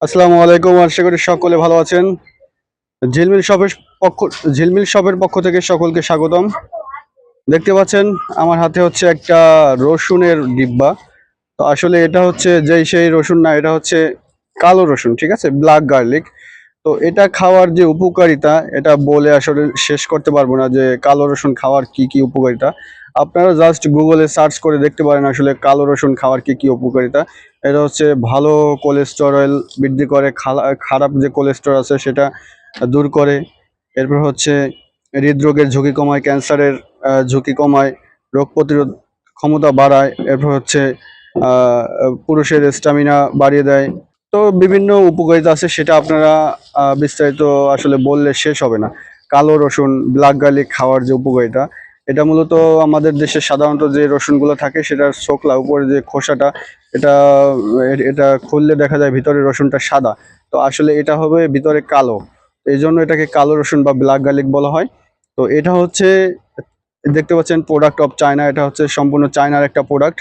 আসসালামু আলাইকুম, আশা করি সকলে ভালো আছেন। ঝিলমিল শপের পক্ষ ঝিলমিল শপের পক্ষ থেকে সকলকে স্বাগতম। দেখতে পাচ্ছেন আমার হাতে হচ্ছে একটা রসুনের ডিব্বা। তো আসলে এটা হচ্ছে সেই রসুন না, এটা হচ্ছে কালো রসুন, ঠিক আছে, ব্ল্যাক গার্লিক। তো এটা খাওয়ার যে উপকারিতা, এটা বলে আসলে শেষ করতে পারবো না যে কালো রসুন খাওয়ার কি কি উপকারিতা। আপনারা জাস্ট গুগলে সার্চ করে দেখতে পারেন আসলে কালো রসুন খাওয়ার কি কি উপকারিতা। এটা হচ্ছে ভালো কোলেস্টেরল বৃদ্ধি করে, খারাপ যে কোলেস্টেরল আছে সেটা দূর করে। এরপর হচ্ছে হৃদরোগের ঝুঁকি কমায়, ক্যান্সারের ঝুঁকি কমায়, রোগ প্রতিরোধ ক্ষমতা বাড়ায়। এরপর হচ্ছে পুরুষের স্ট্যামিনা বাড়িয়ে দেয়। তো বিভিন্ন উপকারিতা আছে, সেটা আপনারা বিস্তারিত আসলে বললে শেষ হবে না। কালো রসুন, ব্ল্যাক গার্লিক খাওয়ার যে উপকারিতা, এটা মূলত আমাদের দেশে সাধারণত যে রসুনগুলো থাকে সেটার ছোকলা, উপরে যে খোসাটা, এটা এটা খুললে দেখা যায় ভিতরে রসুনটা সাদা। তো আসলে এটা হবে ভিতরে কালো, এই জন্য এটাকে কালো রসুন বা ব্ল্যাক গার্লিক বলা হয়। তো এটা হচ্ছে দেখতে পাচ্ছেন প্রোডাক্ট অফ চায়না, এটা হচ্ছে সম্পূর্ণ চায়নার একটা প্রোডাক্ট।